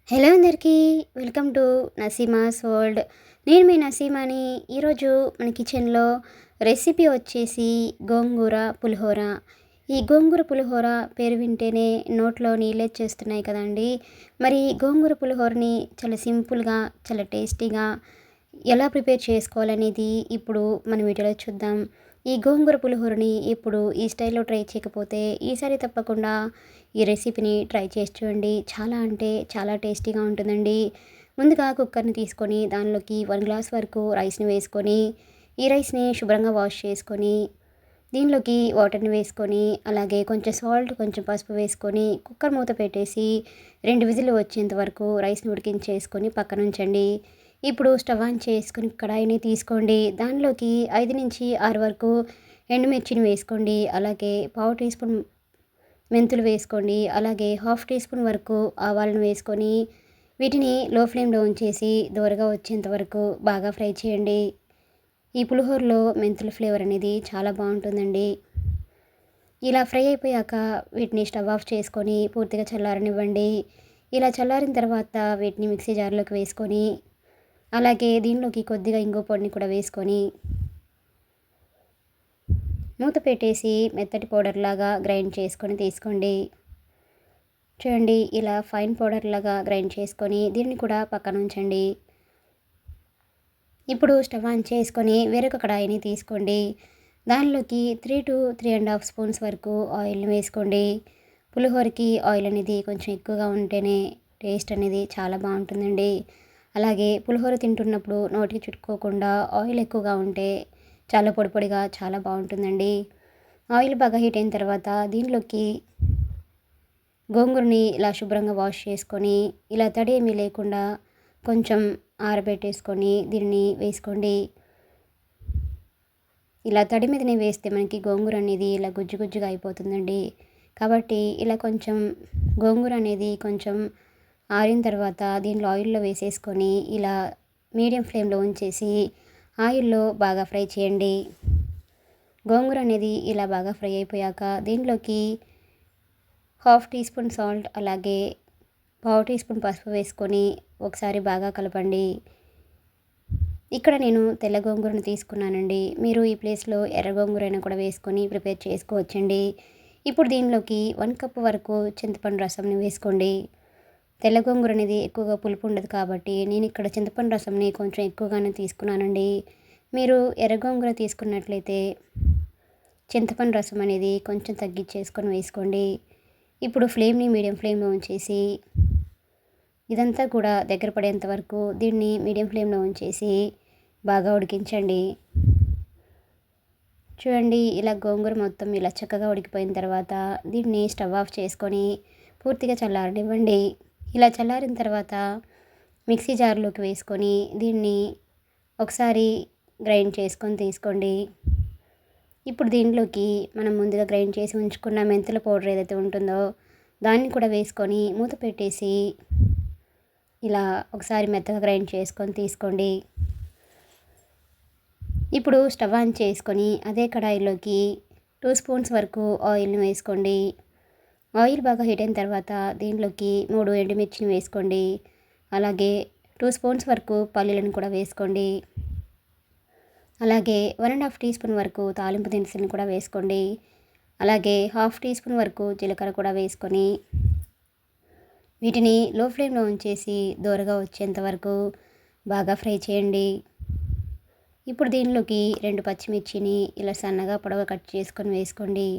Hello అందరికీ welcome to Naseema's world. నేను మీ నసీమాని. ఈరోజు మన కిచెన్లో రెసిపీ వచ్చేసి గోంగూర పులిహోర. ఈ గోంగూర పులిహోర పేరు వింటేనే నోట్లో నీళ్ళొచ్చేస్తున్నాయి కదండి. మరి గోంగూర పులిహోరని చాలా సింపుల్గా, చాలా టేస్టీగా ఎలా ప్రిపేర్ చేసుకోవాలనేది ఇప్పుడు మన వీడియోలో చూద్దాం. ఈ గోంగూర పులిహోరని ఇప్పుడు ఈ స్టైల్లో ట్రై చేయకపోతే ఈసారి తప్పకుండా ఈ రెసిపీని ట్రై చేసి చూడండి. చాలా అంటే చాలా టేస్టీగా ఉంటుందండి. ముందుగా కుక్కర్ని తీసుకొని దానిలోకి 1 గ్లాస్ వరకు రైస్ని వేసుకొని, ఈ రైస్ని శుభ్రంగా వాష్ చేసుకొని దీనిలోకి వాటర్ని వేసుకొని, అలాగే కొంచెం సాల్ట్, కొంచెం పసుపు వేసుకొని కుక్కర్ మూత పెట్టేసి 2 విజిల్లు వచ్చేంత వరకు రైస్ని ఉడికించేసుకొని పక్కన ఉంచండి. ఇప్పుడు స్టవ్ ఆన్ చేసుకుని కడాయిని తీసుకోండి. దానిలోకి 5 నుంచి 6 వరకు ఎండుమిర్చిని వేసుకోండి. అలాగే పావు టీ స్పూన్ మెంతులు వేసుకోండి. అలాగే హాఫ్ టీ స్పూన్ వరకు ఆవాలను వేసుకొని వీటిని లో ఫ్లేమ్లో ఉంచేసి దోరగా వచ్చేంత వరకు బాగా ఫ్రై చేయండి. ఈ పులిహోరలో మెంతుల ఫ్లేవర్ అనేది చాలా బాగుంటుందండి. ఇలా ఫ్రై అయిపోయాక వీటిని స్టవ్ ఆఫ్ చేసుకొని పూర్తిగా చల్లారనివ్వండి. ఇలా చల్లారిన తర్వాత వీటిని మిక్సీ జార్లోకి వేసుకొని, అలాగే దీనిలోకి కొద్దిగా ఇంగువ పొడిని కూడా వేసుకొని మూత పెట్టేసి మెత్తటి పౌడర్ లాగా గ్రైండ్ చేసుకొని తీసుకోండి. చూడండి, ఇలా ఫైన్ పౌడర్ లాగా గ్రైండ్ చేసుకొని దీన్ని కూడా పక్కన ఉంచండి. ఇప్పుడు స్టవ్ ఆన్ చేసుకొని వేరొక కడాయిని తీసుకోండి. దానిలోకి 3 to 3.5 స్పూన్స్ వరకు ఆయిల్ని వేసుకోండి. పులిహోరకి ఆయిల్ అనేది కొంచెం ఎక్కువగా ఉంటేనే టేస్ట్ అనేది చాలా బాగుంటుందండి. అలాగే పులిహోర తింటున్నప్పుడు నోటికి చుట్టుకోకుండా ఆయిల్ ఎక్కువగా ఉంటే చాలా పొడి పొడిగా చాలా బాగుంటుందండి. ఆయిల్ బాగా హీట్ అయిన తర్వాత దీనిలోకి గోంగూరని ఇలా శుభ్రంగా వాష్ చేసుకొని, ఇలా తడి ఏమీ లేకుండా కొంచెం ఆరబెట్టేసుకొని దీనిని వేసుకోండి. ఇలా తడి మీదనే వేస్తే మనకి గోంగూర అనేది ఇలా గుజ్జు గుజ్జుగా అయిపోతుందండి. కాబట్టి ఇలా కొంచెం గోంగూర అనేది కొంచెం ఆరిన తర్వాత దీనిలో ఆయిల్లో వేసేసుకొని ఇలా మీడియం ఫ్లేమ్లో ఉంచేసి ఆయిల్లో బాగా ఫ్రై చేయండి. గోంగూర అనేది ఇలా బాగా ఫ్రై అయిపోయాక దీనిలోకి హాఫ్ టీ స్పూన్ సాల్ట్, అలాగే పావు టీ స్పూన్ పసుపు వేసుకొని ఒకసారి బాగా కలపండి. ఇక్కడ నేను తెల్ల గోంగూరను తీసుకున్నానండి. మీరు ఈ ప్లేస్లో ఎర్ర గోంగూరైనా కూడా వేసుకొని ప్రిపేర్ చేసుకోవచ్చండి. ఇప్పుడు దీనిలోకి 1 కప్ వరకు చింతపండు రసంని వేసుకోండి. తెల్ల గోంగూర అనేది ఎక్కువగా పులుపు ఉండదు కాబట్టి నేను ఇక్కడ చింతపండు రసంని కొంచెం ఎక్కువగానే తీసుకున్నానండి. మీరు ఎర్ర గోంగూర తీసుకున్నట్లయితే చింతపండు రసం అనేది కొంచెం తగ్గించేసుకొని వేసుకోండి. ఇప్పుడు ఫ్లేమ్ని మీడియం ఫ్లేమ్లో ఉంచేసి ఇదంతా కూడా దగ్గర పడేంత వరకు దీన్ని మీడియం ఫ్లేమ్లో ఉంచేసి బాగా ఉడికించండి. చూడండి, ఇలా గోంగూర మొత్తం ఇలా చక్కగా ఉడికిపోయిన తర్వాత దీన్ని స్టవ్ ఆఫ్ చేసుకొని పూర్తిగా చల్లారనివ్వండి. ఇలా చల్లారిన తర్వాత మిక్సీ జార్లోకి వేసుకొని దీన్ని ఒకసారి గ్రైండ్ చేసుకొని తీసుకోండి. ఇప్పుడు దీనిలోకి మనం ముందుగా గ్రైండ్ చేసి ఉంచుకున్న మెంతుల పౌడర్ ఏదైతే ఉంటుందో దాన్ని కూడా వేసుకొని మూత పెట్టేసి ఇలా ఒకసారి మెత్తగా గ్రైండ్ చేసుకొని తీసుకోండి. ఇప్పుడు స్టవ్ ఆన్ చేసుకొని అదే కడాయిలోకి 2 స్పూన్స్ వరకు ఆయిల్ని వేసుకోండి. ఆయిల్ బాగా హీట్ అయిన తర్వాత దీనిలోకి 3 ఎండుమిర్చిని వేసుకోండి. అలాగే 2 స్పూన్స్ వరకు పల్లీలను కూడా వేసుకోండి. అలాగే 1.5 టీ స్పూన్ వరకు తాలింపు దినుసులను కూడా వేసుకోండి. అలాగే హాఫ్ టీ స్పూన్ వరకు జీలకర్ర కూడా వేసుకొని వీటిని లో ఫ్లేమ్లో ఉంచేసి దోరగా వచ్చేంత వరకు బాగా ఫ్రై చేయండి. ఇప్పుడు దీనిలోకి 2 పచ్చిమిర్చిని ఇలా సన్నగా పొడవుగా కట్ చేసుకొని వేసుకోండి.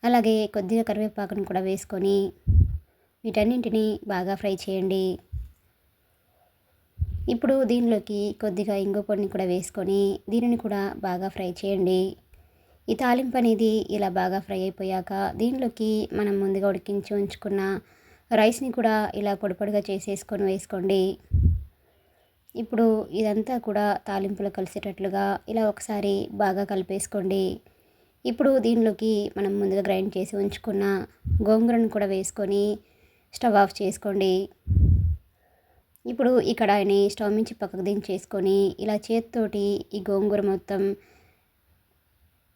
అలాగే కొద్దిగా కరివేపాకును కూడా వేసుకొని వీటన్నింటిని బాగా ఫ్రై చేయండి. ఇప్పుడు దీనిలోకి కొద్దిగా ఇంగువ పొడిని కూడా వేసుకొని దీనిని కూడా బాగా ఫ్రై చేయండి. ఈ తాలింపు అనేది ఇలా బాగా ఫ్రై అయిపోయాక దీనిలోకి మనం ముందుగా ఉడికించి ఉంచుకున్న రైస్ని కూడా ఇలా పొడి పొడిగా చేసేసుకొని వేసుకోండి. ఇప్పుడు ఇదంతా కూడా తాలింపులో కలిసేటట్లుగా ఇలా ఒకసారి బాగా కలిపేసుకోండి. ఇప్పుడు దీనిలోకి మనం ముందుగా గ్రైండ్ చేసి ఉంచుకున్న గోంగూరను కూడా వేసుకొని స్టవ్ ఆఫ్ చేసుకోండి. ఇప్పుడు ఈ కడాయిని స్టవ్ నుంచి పక్కకు దించేసుకొని ఇలా చేతితోటి ఈ గోంగూర మొత్తం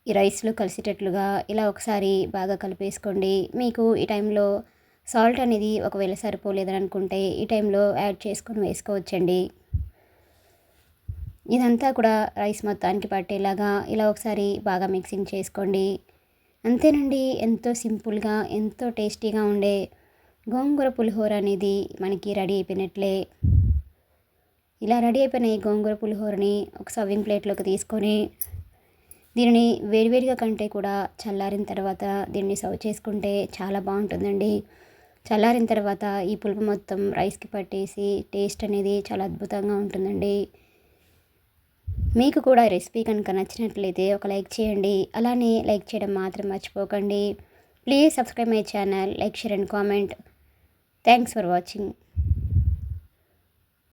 ఈ రైస్లో కలిసేటట్లుగా ఇలా ఒకసారి బాగా కలిపేసుకోండి. మీకు ఈ టైంలో సాల్ట్ అనేది ఒకవేళ సరిపోలేదని అనుకుంటే ఈ టైంలో యాడ్ చేసుకొని వేసుకోవచ్చండి. ఇదంతా కూడా రైస్ మొత్తానికి పట్టేలాగా ఇలా ఒకసారి బాగా మిక్సింగ్ చేసుకోండి. అంతేనండి, ఎంతో సింపుల్గా ఎంతో టేస్టీగా ఉండే గోంగూర పులిహోర అనేది మనకి రెడీ అయిపోయినట్లే. ఇలా రెడీ అయిపోయిన ఈ గోంగూర పులిహోరని ఒక సర్వింగ్ ప్లేట్లోకి తీసుకొని దీనిని వేడివేడిగా కంటే కూడా చల్లారిన తర్వాత దీన్ని సర్వ్ చేసుకుంటే చాలా బాగుంటుందండి. చల్లారిన తర్వాత ఈ పులుపు మొత్తం రైస్కి పట్టేసి టేస్ట్ అనేది చాలా అద్భుతంగా ఉంటుందండి. మీకు కూడా ఈ రెసిపీ కనుక నచ్చినట్లయితే ఒక లైక్ చేయండి. అలానే లైక్ చేయడం మాత్రం మర్చిపోకండి. Please subscribe my channel, like, share and comment. Thanks for watching.